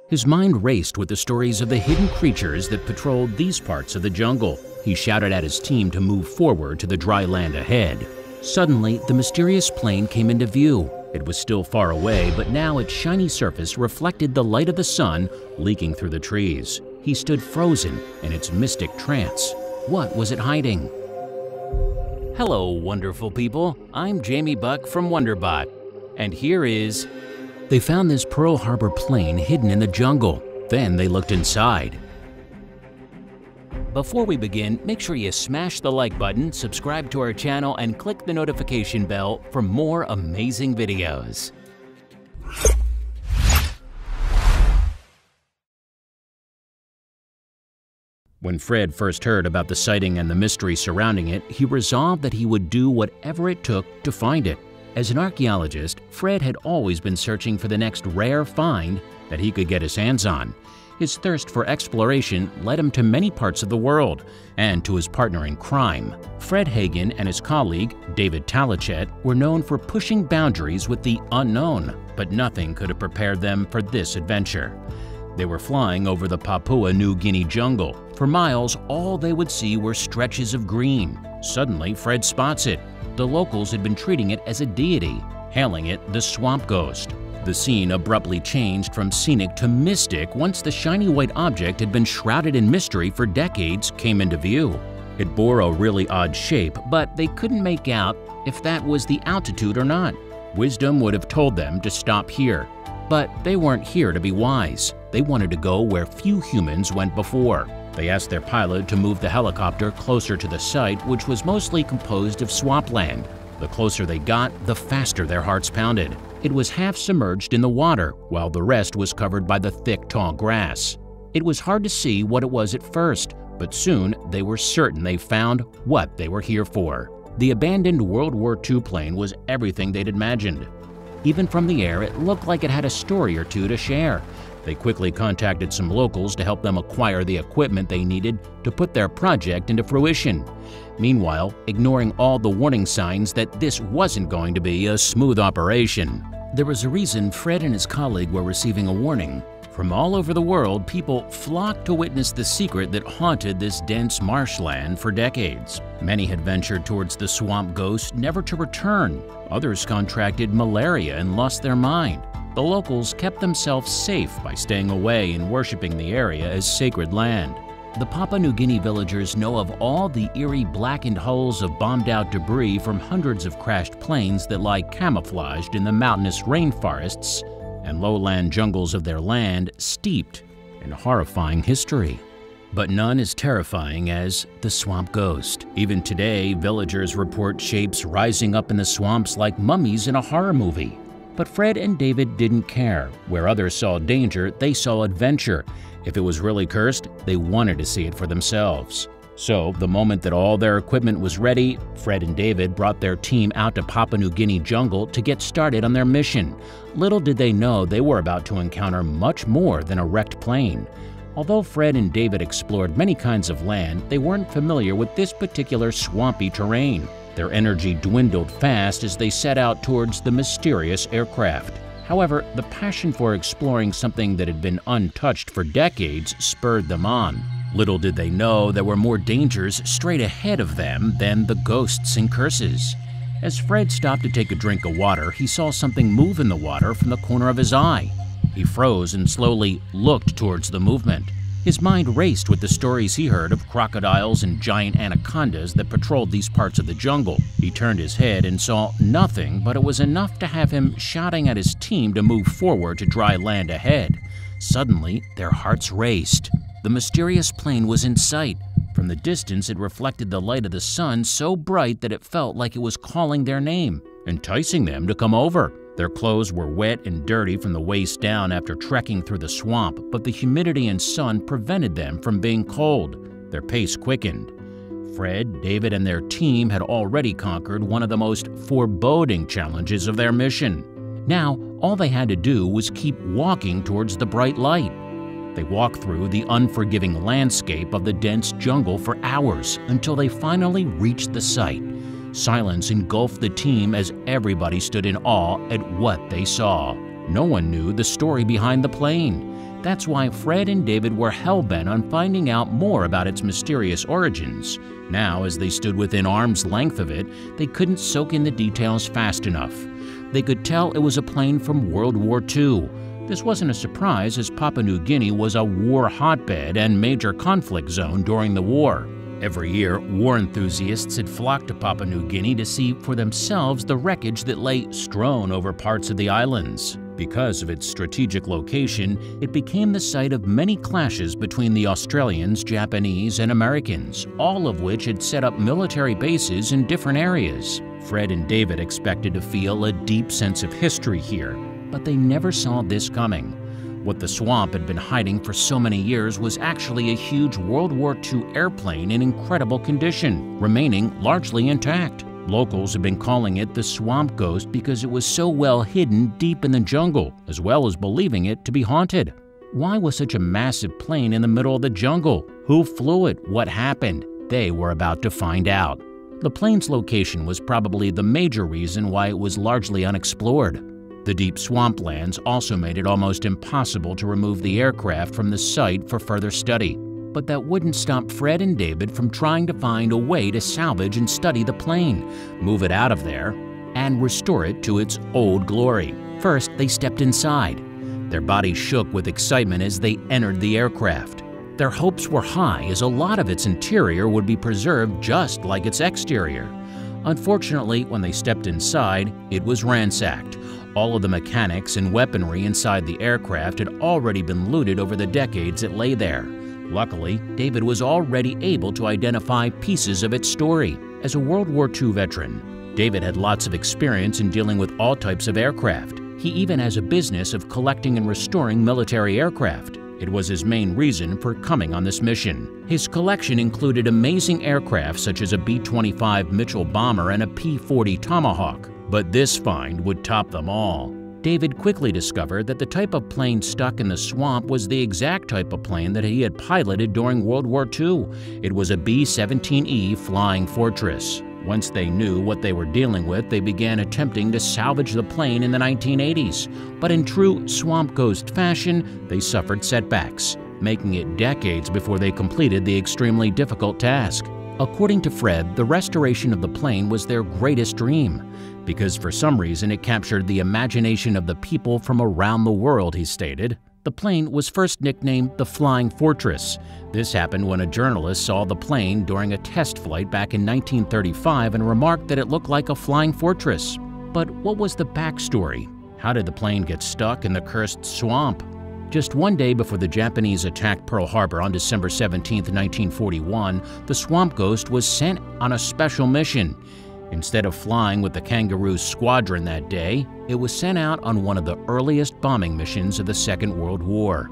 His mind raced with the stories of the hidden creatures that patrolled these parts of the jungle. He shouted at his team to move forward to the dry land ahead. Suddenly, the mysterious plane came into view. It was still far away, but now its shiny surface reflected the light of the sun leaking through the trees. He stood frozen in its mystic trance. What was it hiding? Hello, wonderful people. I'm Jamie Buck from WonderBot. And here is... They found this Pearl Harbor plane hidden in the jungle. Then they looked inside. Before we begin, make sure you smash the like button, subscribe to our channel, and click the notification bell for more amazing videos. When Fred first heard about the sighting and the mystery surrounding it, he resolved that he would do whatever it took to find it. As an archaeologist, Fred had always been searching for the next rare find that he could get his hands on. His thirst for exploration led him to many parts of the world and to his partner in crime. Fred Hagen and his colleague, David Talichet, were known for pushing boundaries with the unknown, but nothing could have prepared them for this adventure. They were flying over the Papua New Guinea jungle. For miles, all they would see were stretches of green. Suddenly, Fred spots it. The locals had been treating it as a deity, hailing it the swamp ghost. The scene abruptly changed from scenic to mystic once the shiny white object had been shrouded in mystery for decades came into view. It bore a really odd shape, but they couldn't make out if that was the altitude or not. Wisdom would have told them to stop here, but they weren't here to be wise. They wanted to go where few humans went before. They asked their pilot to move the helicopter closer to the site, which was mostly composed of swampland. The closer they got, the faster their hearts pounded. It was half submerged in the water, while the rest was covered by the thick, tall grass. It was hard to see what it was at first, but soon they were certain they found what they were here for. The abandoned World War II plane was everything they'd imagined. Even from the air, it looked like it had a story or two to share. They quickly contacted some locals to help them acquire the equipment they needed to put their project into fruition. Meanwhile, ignoring all the warning signs that this wasn't going to be a smooth operation. There was a reason Fred and his colleague were receiving a warning. From all over the world, people flocked to witness the secret that haunted this dense marshland for decades. Many had ventured towards the swamp ghost, never to return. Others contracted malaria and lost their mind. The locals kept themselves safe by staying away and worshiping the area as sacred land. The Papua New Guinea villagers know of all the eerie blackened hulls of bombed-out debris from hundreds of crashed planes that lie camouflaged in the mountainous rainforests and lowland jungles of their land, steeped in horrifying history. But none as terrifying as the swamp ghost. Even today, villagers report shapes rising up in the swamps like mummies in a horror movie. But Fred and David didn't care. Where others saw danger, they saw adventure. If it was really cursed, they wanted to see it for themselves. So, the moment that all their equipment was ready, Fred and David brought their team out to Papua New Guinea jungle to get started on their mission. Little did they know they were about to encounter much more than a wrecked plane. Although Fred and David explored many kinds of land, they weren't familiar with this particular swampy terrain. Their energy dwindled fast as they set out towards the mysterious aircraft. However, the passion for exploring something that had been untouched for decades spurred them on. Little did they know there were more dangers straight ahead of them than the ghosts and curses. As Fred stopped to take a drink of water, he saw something move in the water from the corner of his eye. He froze and slowly looked towards the movement. His mind raced with the stories he heard of crocodiles and giant anacondas that patrolled these parts of the jungle. He turned his head and saw nothing, but it was enough to have him shouting at his team to move forward to dry land ahead. Suddenly, their hearts raced. The mysterious plane was in sight. From the distance, it reflected the light of the sun so bright that it felt like it was calling their name, enticing them to come over. Their clothes were wet and dirty from the waist down after trekking through the swamp, but the humidity and sun prevented them from being cold. Their pace quickened. Fred, David, and their team had already conquered one of the most foreboding challenges of their mission. Now, all they had to do was keep walking towards the bright light. They walked through the unforgiving landscape of the dense jungle for hours until they finally reached the site. Silence engulfed the team as everybody stood in awe at what they saw. No one knew the story behind the plane. That's why Fred and David were hell-bent on finding out more about its mysterious origins. Now, as they stood within arm's length of it, they couldn't soak in the details fast enough. They could tell it was a plane from World War II. This wasn't a surprise, as Papua New Guinea was a war hotbed and major conflict zone during the war. Every year, war enthusiasts had flocked to Papua New Guinea to see for themselves the wreckage that lay strewn over parts of the islands. Because of its strategic location, it became the site of many clashes between the Australians, Japanese, and Americans, all of which had set up military bases in different areas. Fred and David expected to feel a deep sense of history here, but they never saw this coming. What the swamp had been hiding for so many years was actually a huge World War II airplane in incredible condition, remaining largely intact. Locals have been calling it the swamp ghost because it was so well hidden deep in the jungle, as well as believing it to be haunted. Why was such a massive plane in the middle of the jungle? Who flew it? What happened? They were about to find out. The plane's location was probably the major reason why it was largely unexplored. The deep swamplands also made it almost impossible to remove the aircraft from the site for further study. But that wouldn't stop Fred and David from trying to find a way to salvage and study the plane, move it out of there, and restore it to its old glory. First, they stepped inside. Their bodies shook with excitement as they entered the aircraft. Their hopes were high, as a lot of its interior would be preserved just like its exterior. Unfortunately, when they stepped inside, it was ransacked. All of the mechanics and weaponry inside the aircraft had already been looted over the decades it lay there. Luckily, David was already able to identify pieces of its story. As a World War II veteran, David had lots of experience in dealing with all types of aircraft. He even has a business of collecting and restoring military aircraft. It was his main reason for coming on this mission. His collection included amazing aircraft such as a B-25 Mitchell bomber and a P-40 Tomahawk, but this find would top them all. David quickly discovered that the type of plane stuck in the swamp was the exact type of plane that he had piloted during World War II. It was a B-17E Flying Fortress. Once they knew what they were dealing with, they began attempting to salvage the plane in the 1980s. But in true swamp ghost fashion, they suffered setbacks, making it decades before they completed the extremely difficult task. According to Fred, the restoration of the plane was their greatest dream, because for some reason it captured the imagination of the people from around the world, he stated. The plane was first nicknamed the Flying Fortress. This happened when a journalist saw the plane during a test flight back in 1935 and remarked that it looked like a flying fortress. But what was the backstory? How did the plane get stuck in the cursed swamp? Just one day before the Japanese attacked Pearl Harbor on December 17, 1941, the Swamp Ghost was sent on a special mission. Instead of flying with the Kangaroo Squadron that day, it was sent out on one of the earliest bombing missions of the Second World War.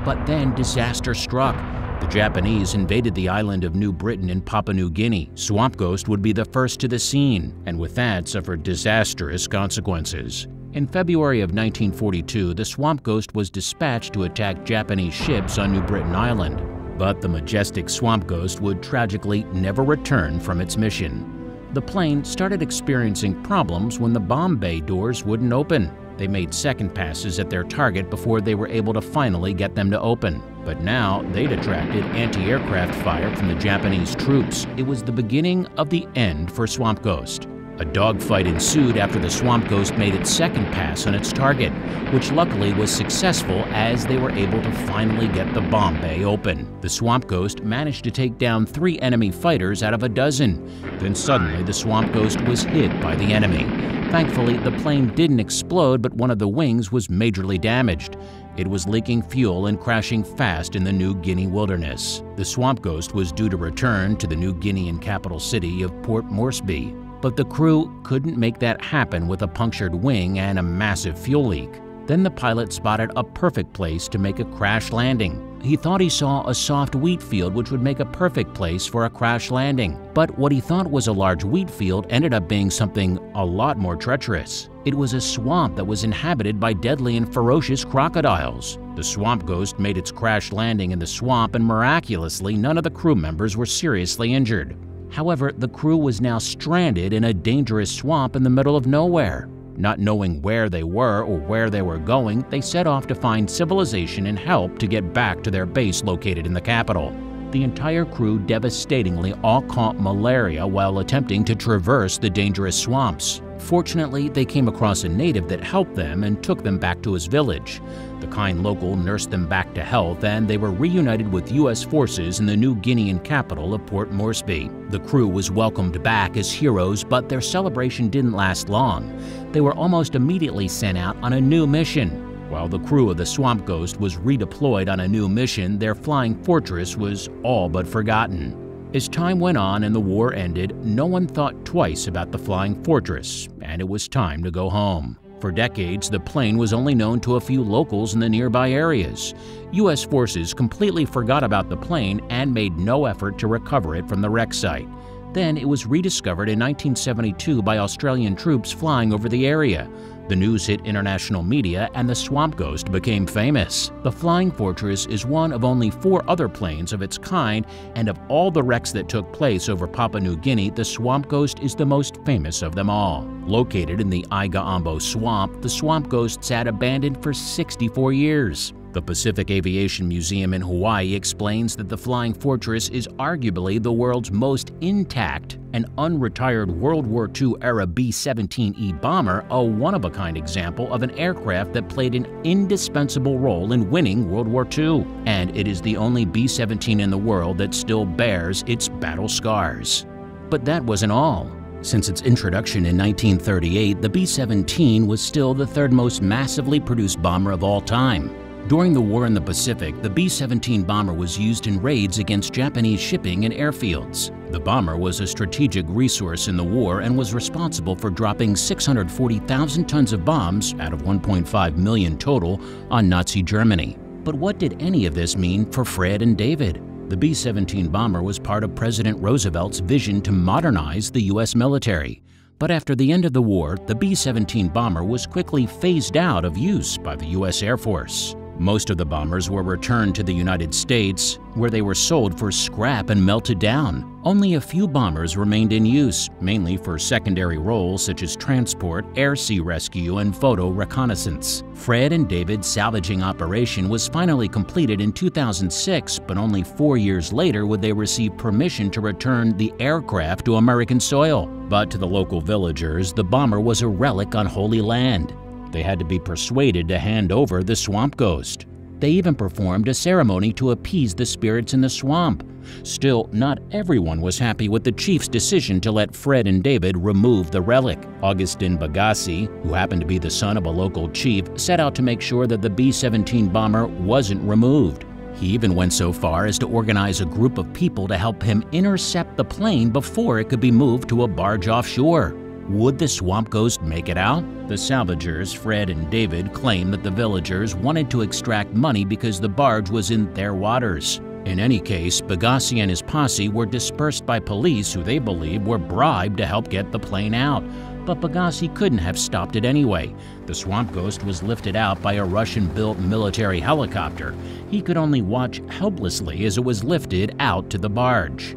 But then disaster struck. The Japanese invaded the island of New Britain in Papua New Guinea. Swamp Ghost would be the first to the scene, and with that suffered disastrous consequences. In February of 1942, the Swamp Ghost was dispatched to attack Japanese ships on New Britain Island. But the majestic Swamp Ghost would tragically never return from its mission. The plane started experiencing problems when the bomb bay doors wouldn't open. They made second passes at their target before they were able to finally get them to open. But now they'd attracted anti-aircraft fire from the Japanese troops. It was the beginning of the end for Swamp Ghost. A dogfight ensued after the Swamp Ghost made its second pass on its target, which luckily was successful as they were able to finally get the bomb bay open. The Swamp Ghost managed to take down 3 enemy fighters out of a dozen. Then suddenly the Swamp Ghost was hit by the enemy. Thankfully, the plane didn't explode, but one of the wings was majorly damaged. It was leaking fuel and crashing fast in the New Guinea wilderness. The Swamp Ghost was due to return to the New Guinean capital city of Port Moresby. But the crew couldn't make that happen with a punctured wing and a massive fuel leak. Then the pilot spotted a perfect place to make a crash landing. He thought he saw a soft wheat field which would make a perfect place for a crash landing. But what he thought was a large wheat field ended up being something a lot more treacherous. It was a swamp that was inhabited by deadly and ferocious crocodiles. The Swamp Ghost made its crash landing in the swamp, and miraculously none of the crew members were seriously injured. However, the crew was now stranded in a dangerous swamp in the middle of nowhere. Not knowing where they were or where they were going, they set off to find civilization and help to get back to their base located in the capital. The entire crew devastatingly all caught malaria while attempting to traverse the dangerous swamps. Fortunately, they came across a native that helped them and took them back to his village. The kind local nursed them back to health, and they were reunited with U.S. forces in the New Guinean capital of Port Moresby. The crew was welcomed back as heroes, but their celebration didn't last long. They were almost immediately sent out on a new mission. While the crew of the Swamp Ghost was redeployed on a new mission, their flying fortress was all but forgotten. As time went on and the war ended, no one thought twice about the flying fortress, and it was time to go home. For decades, the plane was only known to a few locals in the nearby areas. U.S. forces completely forgot about the plane and made no effort to recover it from the wreck site. Then it was rediscovered in 1972 by Australian troops flying over the area. The news hit international media and the Swamp Ghost became famous. The Flying Fortress is one of only 4 other planes of its kind, and of all the wrecks that took place over Papua New Guinea, the Swamp Ghost is the most famous of them all. Located in the Aiga-Ambo Swamp, the Swamp Ghost sat abandoned for 64 years. The Pacific Aviation Museum in Hawaii explains that the Flying Fortress is arguably the world's most intact and unretired World War II-era B-17E bomber, a one-of-a-kind example of an aircraft that played an indispensable role in winning World War II. And it is the only B-17 in the world that still bears its battle scars. But that wasn't all. Since its introduction in 1938, the B-17 was still the 3rd most massively produced bomber of all time. During the war in the Pacific, the B-17 bomber was used in raids against Japanese shipping and airfields. The bomber was a strategic resource in the war and was responsible for dropping 640,000 tons of bombs out of 1.5 million total on Nazi Germany. But what did any of this mean for Fred and David? The B-17 bomber was part of President Roosevelt's vision to modernize the U.S. military. But after the end of the war, the B-17 bomber was quickly phased out of use by the U.S. Air Force. Most of the bombers were returned to the United States, where they were sold for scrap and melted down. Only a few bombers remained in use, mainly for secondary roles such as transport, air-sea rescue, and photo reconnaissance. Fred and David's salvaging operation was finally completed in 2006, but only 4 years later would they receive permission to return the aircraft to American soil. But to the local villagers, the bomber was a relic on Holy Land. They had to be persuaded to hand over the Swamp Ghost. They even performed a ceremony to appease the spirits in the swamp. Still, not everyone was happy with the chief's decision to let Fred and David remove the relic. Augustin Bagassi, who happened to be the son of a local chief, set out to make sure that the B-17 bomber wasn't removed. He even went so far as to organize a group of people to help him intercept the plane before it could be moved to a barge offshore. Would the Swamp Ghost make it out? The salvagers, Fred and David, claim that the villagers wanted to extract money because the barge was in their waters. In any case, Bagassi and his posse were dispersed by police who they believed were bribed to help get the plane out. But Bagassi couldn't have stopped it anyway. The Swamp Ghost was lifted out by a Russian-built military helicopter. He could only watch helplessly as it was lifted out to the barge.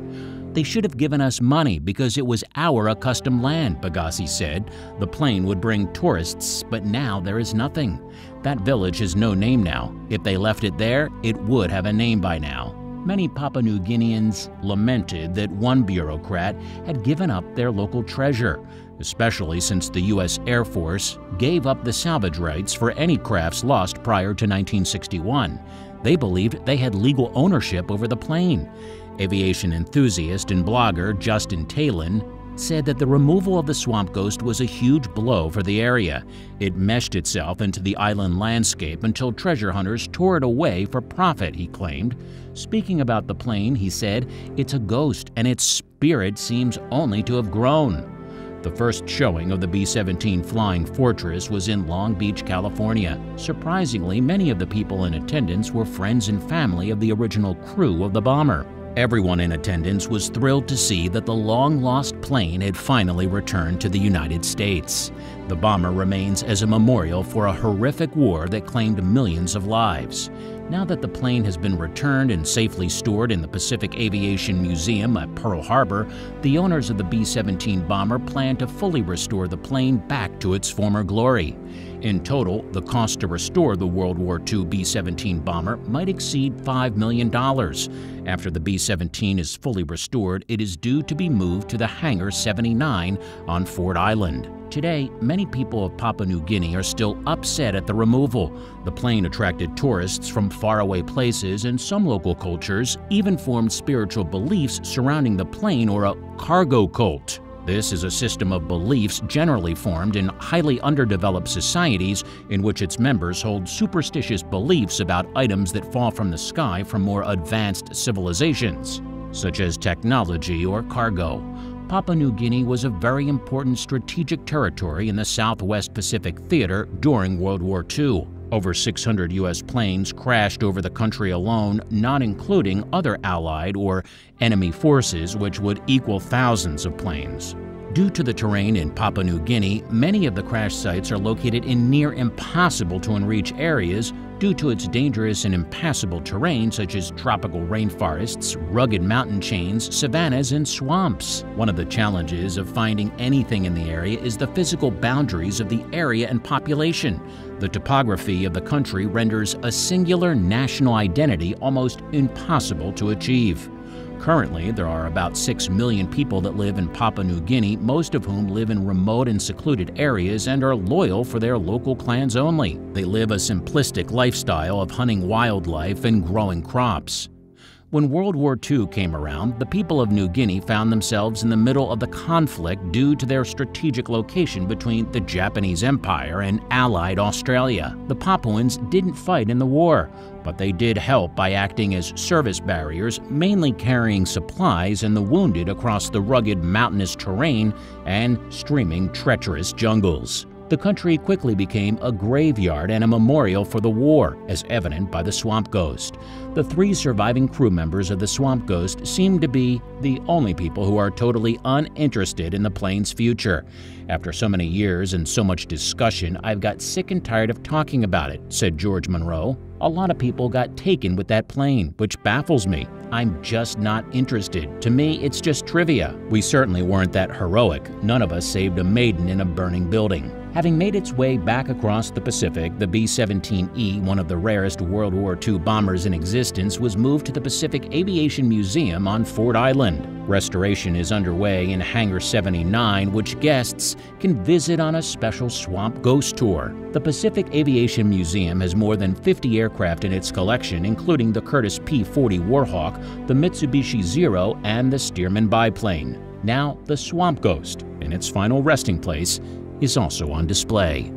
They should have given us money because it was our accustomed land, Bagassi said. The plane would bring tourists, but now there is nothing. That village has no name now. If they left it there, it would have a name by now. Many Papua New Guineans lamented that one bureaucrat had given up their local treasure, especially since the U.S. Air Force gave up the salvage rights for any crafts lost prior to 1961. They believed they had legal ownership over the plane. Aviation enthusiast and blogger Justin Talon said that the removal of the Swamp Ghost was a huge blow for the area. It meshed itself into the island landscape until treasure hunters tore it away for profit, he claimed. Speaking about the plane, he said, "It's a ghost and its spirit seems only to have grown." The first showing of the B-17 Flying Fortress was in Long Beach, California. Surprisingly, many of the people in attendance were friends and family of the original crew of the bomber. Everyone in attendance was thrilled to see that the long-lost plane had finally returned to the United States. The bomber remains as a memorial for a horrific war that claimed millions of lives. Now that the plane has been returned and safely stored in the Pacific Aviation Museum at Pearl Harbor, the owners of the B-17 bomber plan to fully restore the plane back to its former glory. In total, the cost to restore the World War II B-17 bomber might exceed $5 million. After the B-17 is fully restored, it is due to be moved to the Hangar 79 on Ford Island. Today, many people of Papua New Guinea are still upset at the removal. The plane attracted tourists from faraway places, and some local cultures even formed spiritual beliefs surrounding the plane, or a cargo cult. This is a system of beliefs generally formed in highly underdeveloped societies in which its members hold superstitious beliefs about items that fall from the sky from more advanced civilizations, such as technology or cargo. Papua New Guinea was a very important strategic territory in the Southwest Pacific Theater during World War II. Over 600 U.S. planes crashed over the country alone, not including other Allied or enemy forces, which would equal thousands of planes. Due to the terrain in Papua New Guinea, many of the crash sites are located in near impossible-to-reach areas due to its dangerous and impassable terrain, such as tropical rainforests, rugged mountain chains, savannas, and swamps. One of the challenges of finding anything in the area is the physical boundaries of the area and population. The topography of the country renders a singular national identity almost impossible to achieve. Currently, there are about 6 million people that live in Papua New Guinea, most of whom live in remote and secluded areas and are loyal for their local clans only. They live a simplistic lifestyle of hunting wildlife and growing crops. When World War II came around, the people of New Guinea found themselves in the middle of the conflict due to their strategic location between the Japanese Empire and Allied Australia. The Papuans didn't fight in the war, but they did help by acting as service barriers, mainly carrying supplies and the wounded across the rugged mountainous terrain and streaming treacherous jungles. The country quickly became a graveyard and a memorial for the war, as evident by the Swamp Ghost. The 3 surviving crew members of the Swamp Ghost seem to be the only people who are totally uninterested in the plane's future. After so many years and so much discussion, I've got sick and tired of talking about it, said George Monroe. A lot of people got taken with that plane, which baffles me. I'm just not interested. To me, it's just trivia. We certainly weren't that heroic. None of us saved a maiden in a burning building. Having made its way back across the Pacific, the B-17E, one of the rarest World War II bombers in existence, was moved to the Pacific Aviation Museum on Ford Island. Restoration is underway in Hangar 79, which guests can visit on a special Swamp Ghost tour. The Pacific Aviation Museum has more than 50 aircraft in its collection, including the Curtiss P-40 Warhawk, the Mitsubishi Zero, and the Stearman biplane. Now, the Swamp Ghost, in its final resting place, is also on display.